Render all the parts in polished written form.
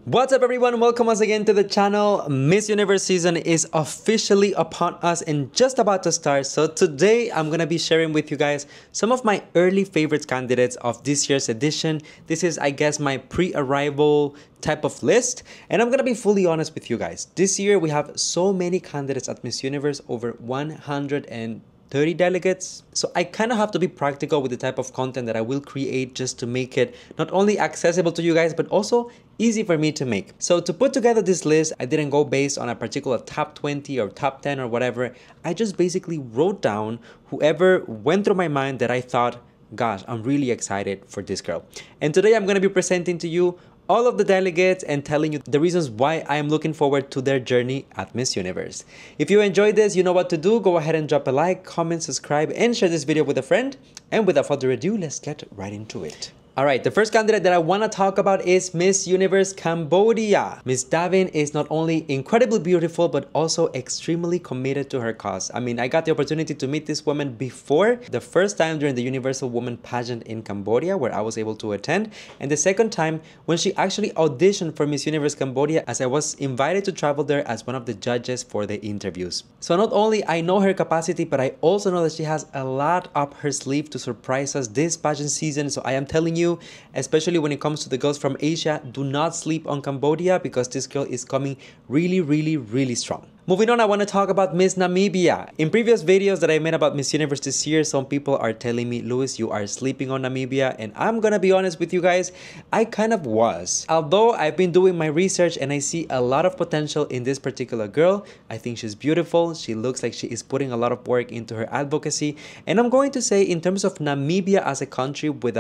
What's up everyone, welcome once again to the channel. Miss Universe season is officially upon us and just about to start. So today I'm gonna be sharing with you guys some of my early favorites candidates of this year's edition. This is, I guess, my pre-arrival type of list, and I'm gonna be fully honest with you guys. This year we have so many candidates at Miss Universe, over 130 delegates. So I kind of have to be practical with the type of content that I will create just to make it not only accessible to you guys, but also easy for me to make. So to put together this list, I didn't go based on a particular top 20 or top 10 or whatever. I just basically wrote down whoever went through my mind that I thought, gosh, I'm really excited for this girl. And today I'm gonna be presenting to you all of the delegates and telling you the reasons why I am looking forward to their journey at Miss Universe. If you enjoyed this, you know what to do. Go ahead and drop a like, comment, subscribe, and share this video with a friend. And without further ado, let's get right into it. Alright, the first candidate that I want to talk about is Miss Universe Cambodia. Miss Davin is not only incredibly beautiful, but also extremely committed to her cause. I mean, I got the opportunity to meet this woman before, the first time during the Universal Woman pageant in Cambodia, where I was able to attend, and the second time when she actually auditioned for Miss Universe Cambodia, as I was invited to travel there as one of the judges for the interviews. So not only I know her capacity, but I also know that she has a lot up her sleeve to surprise us this pageant season. So I am telling you, especially when it comes to the girls from Asia, do not sleep on Cambodia, because this girl is coming really strong. Moving on, I want to talk about Miss Namibia. In previous videos that I made about Miss Universe this year, some people are telling me, Luis, you are sleeping on Namibia, and I'm gonna be honest with you guys, I kind of was. Although I've been doing my research and I see a lot of potential in this particular girl. I think she's beautiful, she looks like she is putting a lot of work into her advocacy, and I'm going to say, in terms of Namibia as a country with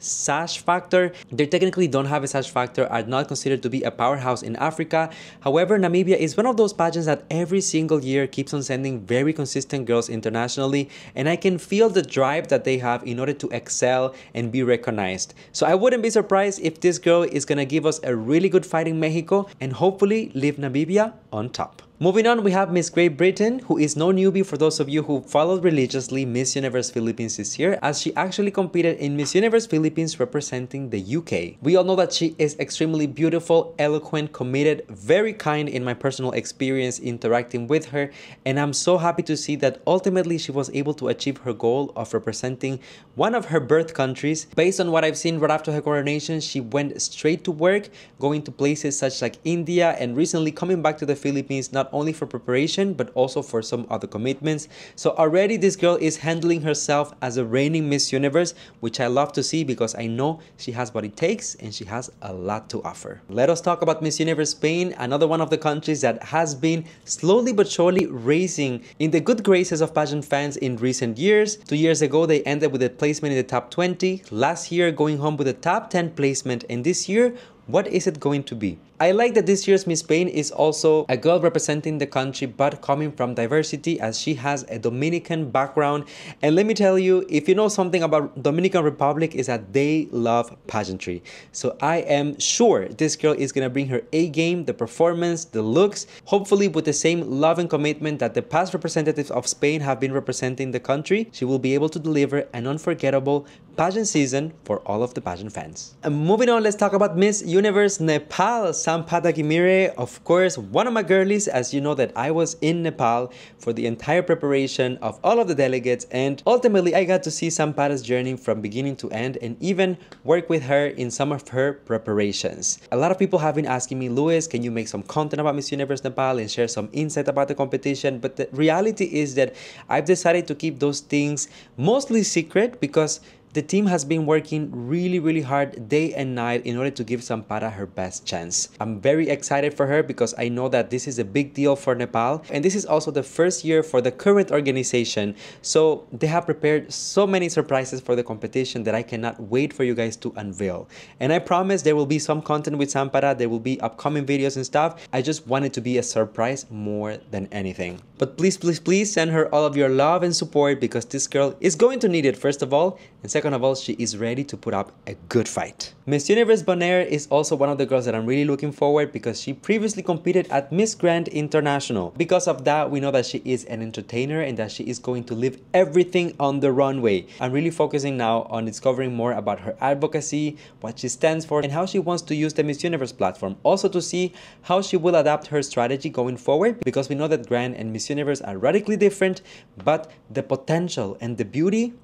sash factor, they technically don't have a sash factor, are not considered to be a powerhouse in Africa. However, Namibia is one of those pageants that every single year keeps on sending very consistent girls internationally, and I can feel the drive that they have in order to excel and be recognized. So I wouldn't be surprised if this girl is gonna give us a really good fight in Mexico and hopefully leave Namibia on top. Moving on, we have Miss Great Britain, who is no newbie for those of you who followed religiously Miss Universe Philippines this year, as she actually competed in Miss Universe Philippines representing the UK. We all know that she is extremely beautiful, eloquent, committed, very kind in my personal experience interacting with her, and I'm so happy to see that ultimately she was able to achieve her goal of representing one of her birth countries. Based on what I've seen right after her coronation, she went straight to work, going to places such like India, and recently coming back to the Philippines, not only for preparation but also for some other commitments. So already this girl is handling herself as a reigning Miss Universe, which I love to see, because I know she has what it takes and she has a lot to offer. Let us talk about Miss Universe Spain, another one of the countries that has been slowly but surely raising in the good graces of pageant fans in recent years. 2 years ago they ended with a placement in the top 20, last year going home with a top 10 placement, and this year, what is it going to be? I like that this year's Miss Spain is also a girl representing the country but coming from diversity, as she has a Dominican background. And let me tell you, if you know something about Dominican Republic, is that they love pageantry. So I am sure this girl is gonna bring her A game, the performance, the looks, hopefully with the same love and commitment that the past representatives of Spain have been representing the country. She will be able to deliver an unforgettable pageant season for all of the pageant fans. And moving on, let's talk about Miss Universe Nepal. Sampata Gimire, of course, one of my girlies, as you know that I was in Nepal for the entire preparation of all of the delegates, and ultimately I got to see Sampata's journey from beginning to end and even work with her in some of her preparations. A lot of people have been asking me, Luis, can you make some content about Miss Universe Nepal and share some insight about the competition? But the reality is that I've decided to keep those things mostly secret, because the team has been working really hard day and night in order to give Sampata her best chance. I'm very excited for her because I know that this is a big deal for Nepal, and this is also the first year for the current organization. So they have prepared so many surprises for the competition that I cannot wait for you guys to unveil. And I promise there will be some content with Sampata, there will be upcoming videos and stuff. I just want it to be a surprise more than anything. But please send her all of your love and support, because this girl is going to need it, first of all, and second second of all, she is ready to put up a good fight. Miss Universe Bonaire is also one of the girls that I'm really looking forward because she previously competed at Miss Grand International. Because of that, we know that she is an entertainer and that she is going to leave everything on the runway. I'm really focusing now on discovering more about her advocacy, what she stands for, and how she wants to use the Miss Universe platform. Also to see how she will adapt her strategy going forward, because we know that Grand and Miss Universe are radically different, but the potential and the beauty,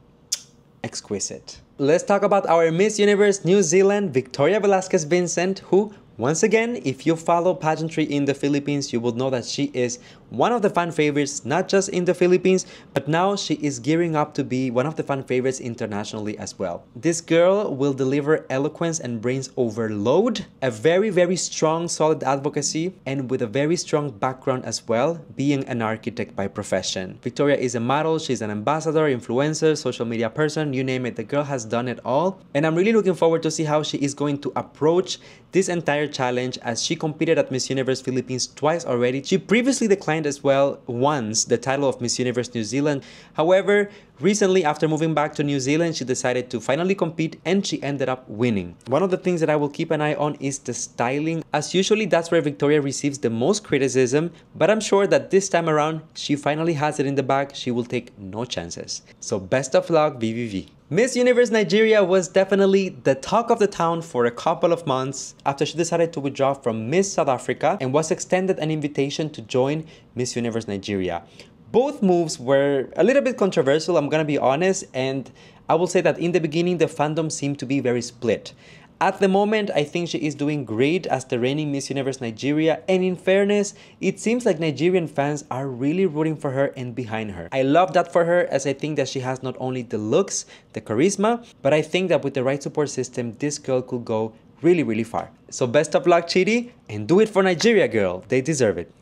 exquisite. Let's talk about our Miss Universe New Zealand, Victoria Velasquez Vincent, who, once again, if you follow pageantry in the Philippines, you will know that she is one of the fan favorites, not just in the Philippines, but now she is gearing up to be one of the fan favorites internationally as well. This girl will deliver eloquence and brains overload, a very, very strong, solid advocacy, and with a very strong background as well, being an architect by profession. Victoria is a model, she's an ambassador, influencer, social media person, you name it, the girl has done it all. And I'm really looking forward to see how she is going to approach this entire challenge, as she competed at Miss Universe Philippines twice already. She previously declined as well once the title of Miss Universe New Zealand. However, recently, after moving back to New Zealand, she decided to finally compete and she ended up winning. One of the things that I will keep an eye on is the styling, as usually that's where Victoria receives the most criticism, but I'm sure that this time around, she finally has it in the bag. She will take no chances. So best of luck, VVV. Miss Universe Nigeria was definitely the talk of the town for a couple of months after she decided to withdraw from Miss South Africa and was extended an invitation to join Miss Universe Nigeria. Both moves were a little bit controversial, I'm gonna be honest, and I will say that in the beginning the fandom seemed to be very split. At the moment, I think she is doing great as the reigning Miss Universe Nigeria, and in fairness, it seems like Nigerian fans are really rooting for her and behind her. I love that for her, as I think that she has not only the looks, the charisma, but I think that with the right support system, this girl could go really, really far. So best of luck, Chidi, and do it for Nigeria, girl. They deserve it.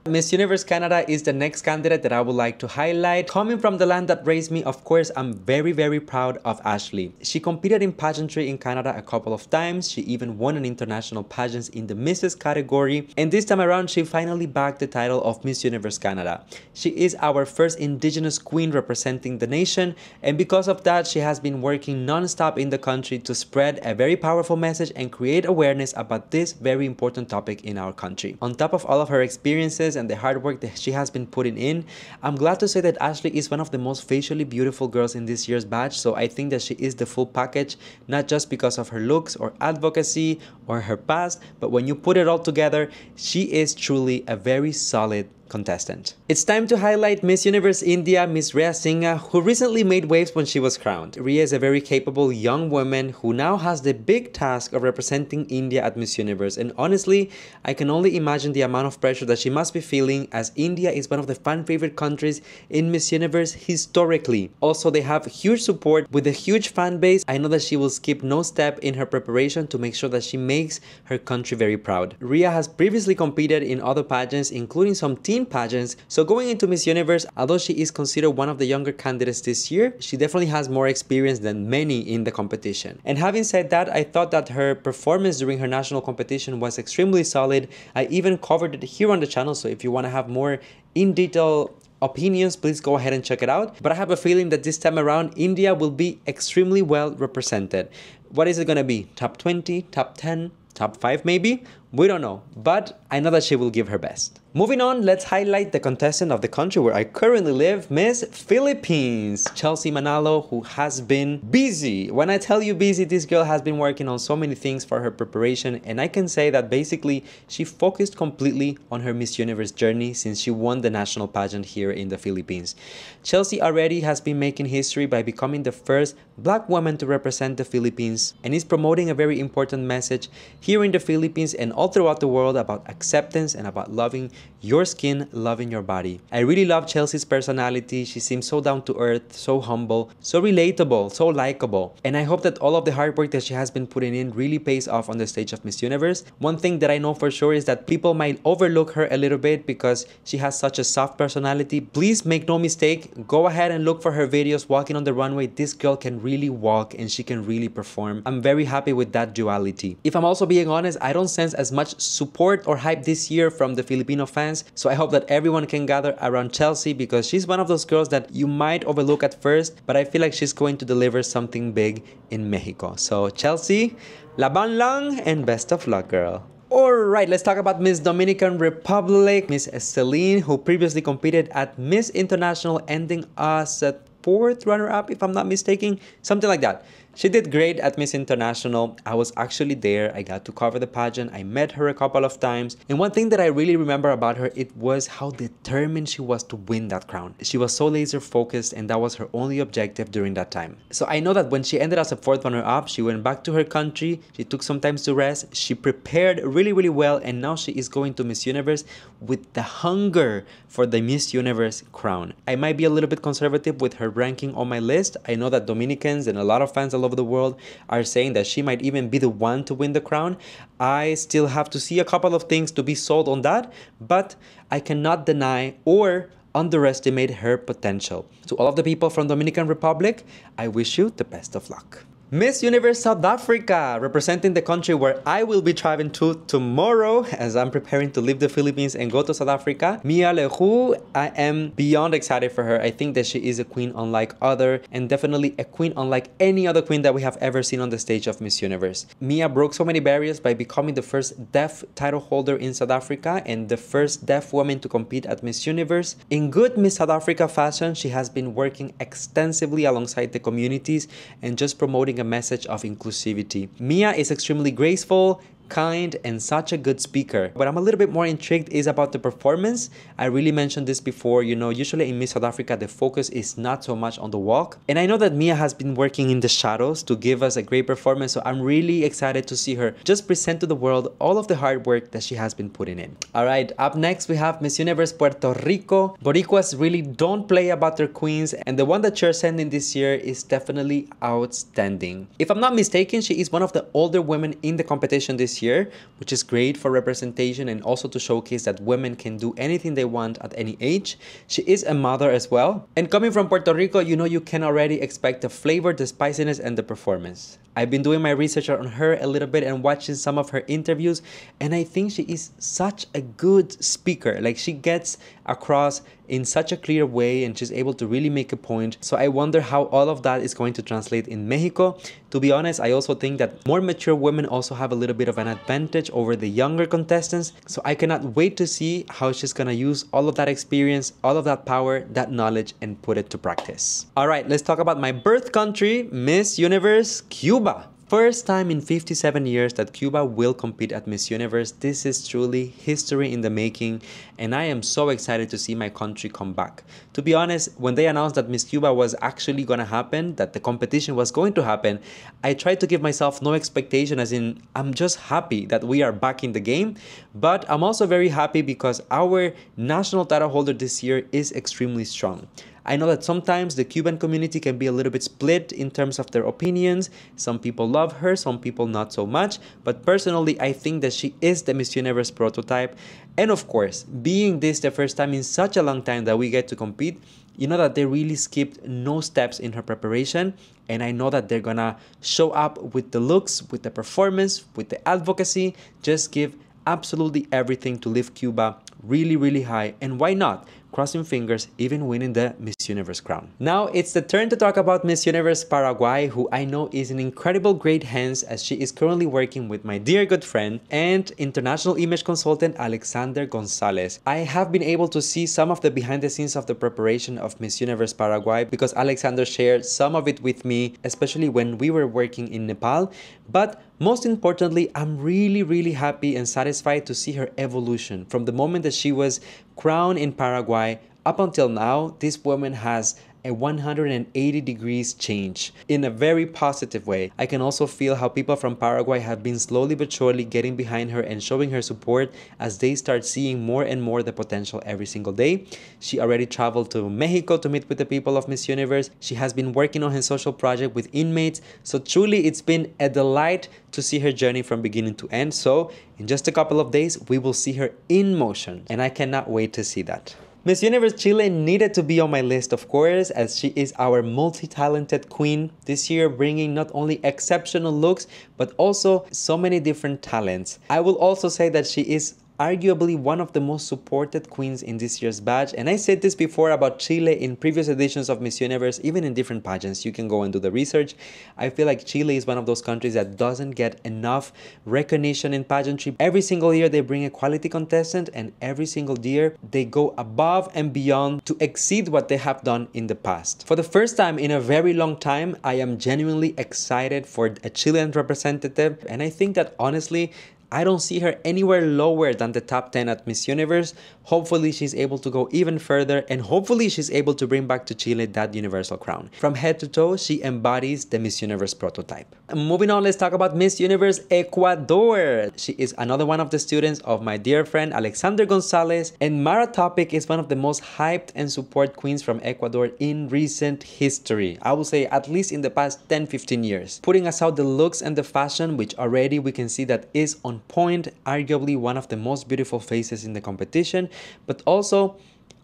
Miss Universe Canada is the next candidate that I would like to highlight. Coming from the land that raised me, of course, I'm very, very proud of Ashley. She competed in pageantry in Canada a couple of times. She even won an international pageant in the Mrs. category. And this time around, she finally bagged the title of Miss Universe Canada. She is our first Indigenous queen representing the nation. And because of that, she has been working non-stop in the country to spread a very powerful message and create awareness about this very important topic in our country. On top of all of her experiences and the hard work that she has been putting in, I'm glad to say that Ashley is one of the most facially beautiful girls in this year's batch. So I think that she is the full package, not just because of her looks or advocacy or her past, but when you put it all together, she is truly a very solid contestant. It's time to highlight Miss Universe India, Miss Rhea Singha, who recently made waves when she was crowned. Rhea is a very capable young woman who now has the big task of representing India at Miss Universe, and honestly, I can only imagine the amount of pressure that she must be feeling, as India is one of the fan favorite countries in Miss Universe historically. Also, they have huge support with a huge fan base. I know that she will skip no step in her preparation to make sure that she makes her country very proud. Rhea has previously competed in other pageants, including some teen pageants, so going into Miss Universe, although she is considered one of the younger candidates this year, she definitely has more experience than many in the competition. And having said that, I thought that her performance during her national competition was extremely solid. I even covered it here on the channel, so if you want to have more in detail opinions, please go ahead and check it out. But I have a feeling that this time around, India will be extremely well represented. What is it going to be? Top 20? Top 10? Top 5 maybe? We don't know, but I know that she will give her best. Moving on, let's highlight the contestant of the country where I currently live, Miss Philippines, Chelsea Manalo, who has been busy. When I tell you busy, this girl has been working on so many things for her preparation, and I can say that basically she focused completely on her Miss Universe journey since she won the national pageant here in the Philippines. Chelsea already has been making history by becoming the first Black woman to represent the Philippines, and is promoting a very important message here in the Philippines and all throughout the world about acceptance and about loving your skin, loving your body. I really love Chelsea's personality. She seems so down to earth, so humble, so relatable, so likable. And I hope that all of the hard work that she has been putting in really pays off on the stage of Miss Universe. One thing that I know for sure is that people might overlook her a little bit because she has such a soft personality. Please make no mistake, go ahead and look for her videos walking on the runway. This girl can really walk and she can really perform. I'm very happy with that duality. If I'm also being honest, I don't sense as as much support or hype this year from the Filipino fans. So I hope that everyone can gather around Chelsea, because she's one of those girls that you might overlook at first, but I feel like she's going to deliver something big in Mexico. So Chelsea, laban lang and best of luck, girl. Alright, let's talk about Miss Dominican Republic, Miss Celine, who previously competed at Miss International, ending us at 4th runner-up, if I'm not mistaken, something like that. She did great at Miss International. I was actually there. I got to cover the pageant. I met her a couple of times. And one thing that I really remember about her, it was how determined she was to win that crown. She was so laser focused, and that was her only objective during that time. So I know that when she ended as a 4th runner-up, she went back to her country. She took some time to rest. She prepared really, really well. And now she is going to Miss Universe with the hunger for the Miss Universe crown. I might be a little bit conservative with her ranking on my list. I know that Dominicans and a lot of fans all over the world are saying that she might even be the one to win the crown. I still have to see a couple of things to be sold on that, but I cannot deny or underestimate her potential. To all of the people from Dominican Republic, I wish you the best of luck. Miss Universe South Africa, representing the country where I will be traveling to tomorrow as I'm preparing to leave the Philippines and go to South Africa. Mia Leroux, I am beyond excited for her. I think that she is a queen unlike other, and definitely a queen unlike any other queen that we have ever seen on the stage of Miss Universe. Mia broke so many barriers by becoming the first deaf title holder in South Africa and the first deaf woman to compete at Miss Universe. In good Miss South Africa fashion, she has been working extensively alongside the communities and just promoting a message of inclusivity. Mia is extremely graceful, kind, and such a good speaker. What I'm a little bit more intrigued is about the performance. I really mentioned this before, you know, usually in Miss South Africa, the focus is not so much on the walk. And I know that Mia has been working in the shadows to give us a great performance, so I'm really excited to see her just present to the world all of the hard work that she has been putting in. All right, up next we have Miss Universe Puerto Rico. Boricuas really don't play about their queens, and the one that you're sending this year is definitely outstanding. If I'm not mistaken, she is one of the older women in the competition this year, which is great for representation and also to showcase that women can do anything they want at any age. She is a mother as well. And coming from Puerto Rico, you know you can already expect the flavor, the spiciness, and the performance. I've been doing my research on her a little bit and watching some of her interviews, and I think she is such a good speaker. Like, she gets across in such a clear way and she's able to really make a point. So I wonder how all of that is going to translate in Mexico. To be honest, I also think that more mature women also have a little bit of an advantage over the younger contestants. So I cannot wait to see how she's gonna use all of that experience, all of that power, that knowledge, and put it to practice. All right, let's talk about my birth country, Miss Universe Cuba. First time in 57 years that Cuba will compete at Miss Universe. This is truly history in the making, and I am so excited to see my country come back. To be honest, when they announced that Miss Cuba was actually gonna happen, that the competition was going to happen, I tried to give myself no expectation, as in, I'm just happy that we are back in the game, but I'm also very happy because our national title holder this year is extremely strong. I know that sometimes the Cuban community can be a little bit split in terms of their opinions. Some people love her, some people not so much. But personally, I think that she is the Miss Universe prototype. And of course, being this the first time in such a long time that we get to compete, you know that they really skipped no steps in her preparation. And I know that they're gonna show up with the looks, with the performance, with the advocacy, just give absolutely everything to lift Cuba really, really high. And why not? Crossing fingers, even winning the Miss Universe crown. Now it's the turn to talk about Miss Universe Paraguay, who I know is in incredible great hands as she is currently working with my dear good friend and international image consultant Alexander Gonzalez. I have been able to see some of the behind the scenes of the preparation of Miss Universe Paraguay because Alexander shared some of it with me, especially when we were working in Nepal. But most importantly, I'm really happy and satisfied to see her evolution. From the moment that she was crowned in Paraguay up until now, this woman has a 180 degrees change in a very positive way. I can also feel how people from Paraguay have been slowly but surely getting behind her and showing her support as they start seeing more and more the potential every single day. She already traveled to Mexico to meet with the people of Miss Universe. She has been working on her social project with inmates. So truly, it's been a delight to see her journey from beginning to end. So in just a couple of days, we will see her in motion, and I cannot wait to see that. Miss Universe Chile needed to be on my list, of course, as she is our multi-talented queen this year, bringing not only exceptional looks, but also so many different talents. I will also say that she is arguably one of the most supported queens in this year's badge, and I said this before about Chile in previous editions of Miss Universe, even in different pageants. You can go and do the research. I feel like Chile is one of those countries that doesn't get enough recognition in pageantry. Every single year they bring a quality contestant, and every single year they go above and beyond to exceed what they have done in the past. For the first time in a very long time, I am genuinely excited for a Chilean representative, and I think that honestly I don't see her anywhere lower than the top 10 at Miss Universe. Hopefully she's able to go even further, and hopefully she's able to bring back to Chile that universal crown. From head to toe, she embodies the Miss Universe prototype. Moving on, let's talk about Miss Universe Ecuador. She is another one of the students of my dear friend Alexander Gonzalez, and Mara Topic is one of the most hyped and support queens from Ecuador in recent history. I will say at least in the past 10-15 years. Putting aside the looks and the fashion, which already we can see that is on point, arguably one of the most beautiful faces in the competition, but also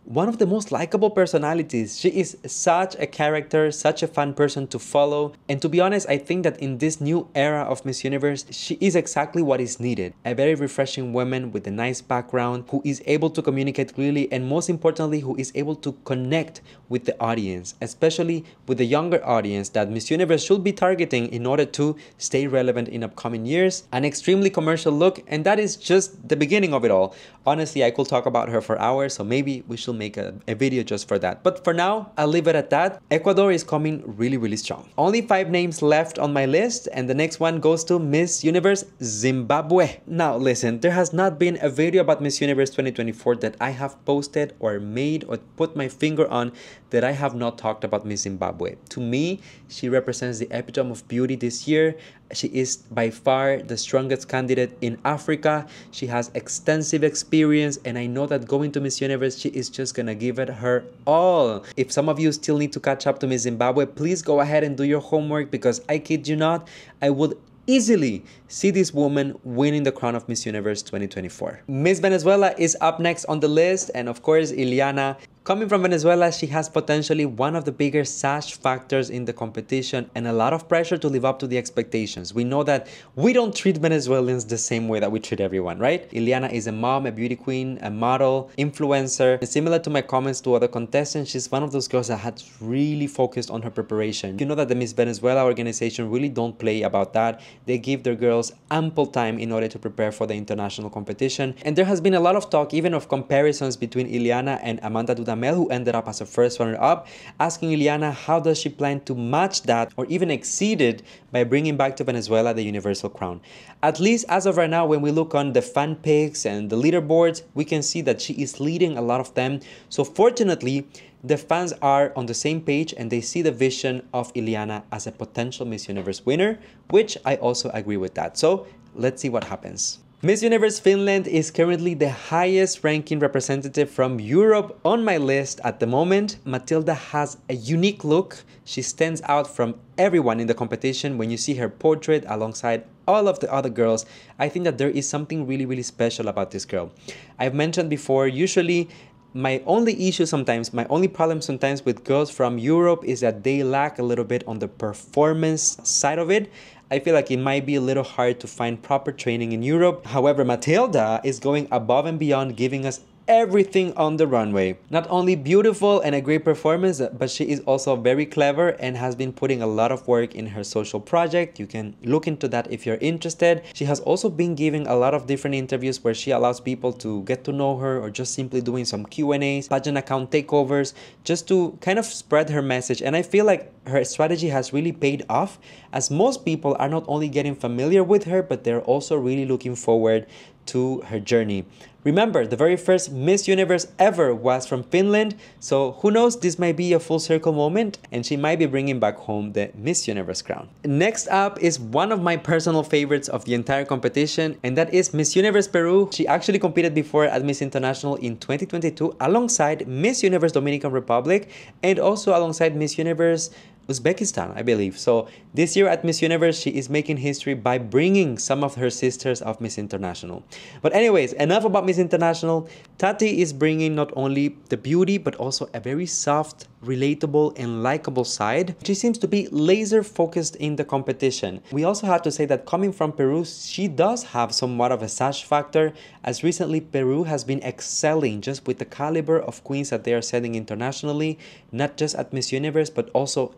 one of the most likable personalities. She is such a character, such a fun person to follow, and to be honest, I think that in this new era of Miss Universe, she is exactly what is needed. A very refreshing woman with a nice background, who is able to communicate clearly, and most importantly, who is able to connect with the audience, especially with the younger audience that Miss Universe should be targeting in order to stay relevant in upcoming years. An extremely commercial look, and that is just the beginning of it all. Honestly, I could talk about her for hours, so maybe we should make a video just for that. But for now, I'll leave it at that. Ecuador is coming really strong. Only 5 names left on my list, and the next one goes to Miss Universe Zimbabwe. Now listen, there has not been a video about Miss Universe 2024 that I have posted or made or put my finger on that I have not talked about Miss Zimbabwe. To me, she represents the epitome of beauty this year. She is by far the strongest candidate in Africa. She has extensive experience, and I know that going to Miss Universe, she is just gonna give it her all. If some of you still need to catch up to Miss Zimbabwe, please go ahead and do your homework, because I kid you not, I would easily see this woman winning the crown of Miss Universe 2024. Miss Venezuela is up next on the list, and of course, Ileana. Coming from Venezuela, she has potentially one of the bigger sash factors in the competition and a lot of pressure to live up to the expectations. We know that we don't treat Venezuelans the same way that we treat everyone, right? Ileana is a mom, a beauty queen, a model, influencer. And similar to my comments to other contestants, she's one of those girls that has really focused on her preparation. You know that the Miss Venezuela organization really don't play about that. They give their girls ample time in order to prepare for the international competition. And there has been a lot of talk, even of comparisons between Ileana and Amanda Dudamel, who ended up as a first runner-up, asking Ileana how does she plan to match that or even exceed it by bringing back to Venezuela the universal crown. At least as of right now, when we look on the fan pics and the leaderboards, we can see that she is leading a lot of them. So fortunately, the fans are on the same page and they see the vision of Ileana as a potential Miss Universe winner, which I also agree with that. So let's see what happens. Miss Universe Finland is currently the highest ranking representative from Europe on my list at the moment. Matilda has a unique look. She stands out from everyone in the competition. When you see her portrait alongside all of the other girls, I think that there is something really special about this girl. I've mentioned before, usually my only issue sometimes, my only problem sometimes with girls from Europe is that they lack a little bit on the performance side of it. I feel like it might be a little hard to find proper training in Europe. However, Matilda is going above and beyond, giving us everything on the runway. Not only beautiful and a great performance, but she is also very clever and has been putting a lot of work in her social project. You can look into that if you're interested. She has also been giving a lot of different interviews where she allows people to get to know her, or just simply doing some Q&As, pageant account takeovers, just to kind of spread her message. And I feel like her strategy has really paid off, as most people are not only getting familiar with her, but they're also really looking forward to her journey. Remember, the very first Miss Universe ever was from Finland, so who knows, this might be a full circle moment and she might be bringing back home the Miss Universe crown. Next up is one of my personal favorites of the entire competition, and that is Miss Universe Peru. She actually competed before at Miss International in 2022 alongside Miss Universe Dominican Republic and also alongside Miss Universe Uzbekistan, I believe. So this year at Miss Universe, she is making history by bringing some of her sisters of Miss International. But anyways, enough about Miss International. Tati is bringing not only the beauty, but also a very soft, relatable and likable side. She seems to be laser focused in the competition. We also have to say that coming from Peru, she does have somewhat of a sash factor, as recently Peru has been excelling just with the caliber of queens that they are setting internationally, not just at Miss Universe, but also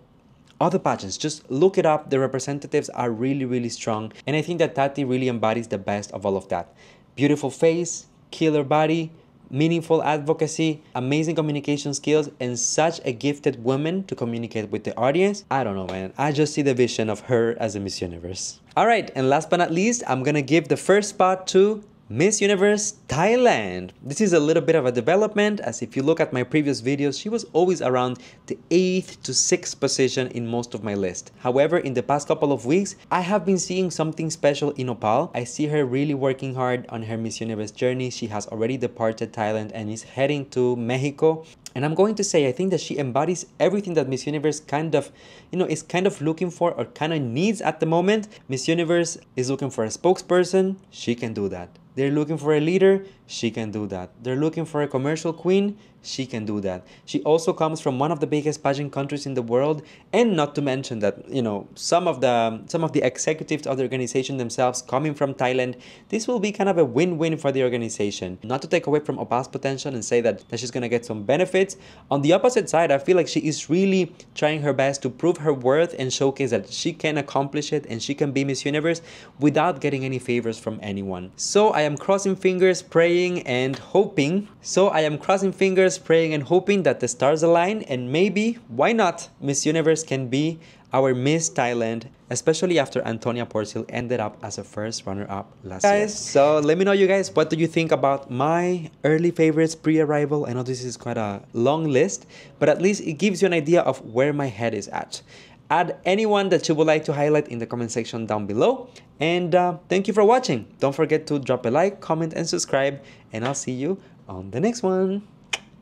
other pageants. Just look it up. The representatives are really, really strong. And I think that Tati really embodies the best of all of that. Beautiful face, killer body, meaningful advocacy, amazing communication skills, and such a gifted woman to communicate with the audience. I don't know, man. I just see the vision of her as a Miss Universe. All right, and last but not least, I'm gonna give the first spot to Miss Universe Thailand. This is a little bit of a development, as if you look at my previous videos, she was always around the 8th to 6th position in most of my list. However, in the past couple of weeks, I have been seeing something special in Nepal. I see her really working hard on her Miss Universe journey. She has already departed Thailand and is heading to Mexico. And I'm going to say, I think that she embodies everything that Miss Universe kind of, is kind of looking for or kind of needs at the moment. Miss Universe is looking for a spokesperson. She can do that. They're looking for a leader. She can do that. They're looking for a commercial queen. She can do that. She also comes from one of the biggest pageant countries in the world, and not to mention that some of the executives of the organization themselves coming from Thailand. This will be kind of a win-win for the organization. Not to take away from Opal's potential and say that she's gonna get some benefits. On the opposite side, I feel like she is really trying her best to prove her worth and showcase that she can accomplish it and she can be Miss Universe without getting any favors from anyone. So I am crossing fingers, praying and hoping. That the stars align, and maybe, why not, Miss Universe can be our Miss Thailand, especially after Antonia Portelles ended up as a first runner-up last year. So let me know, you guys, what do you think about my early favorites pre-arrival? I know this is quite a long list, but at least it gives you an idea of where my head is at. Add anyone that you would like to highlight in the comment section down below. And thank you for watching. Don't forget to drop a like, comment, and subscribe. And I'll see you on the next one.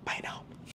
Bye now.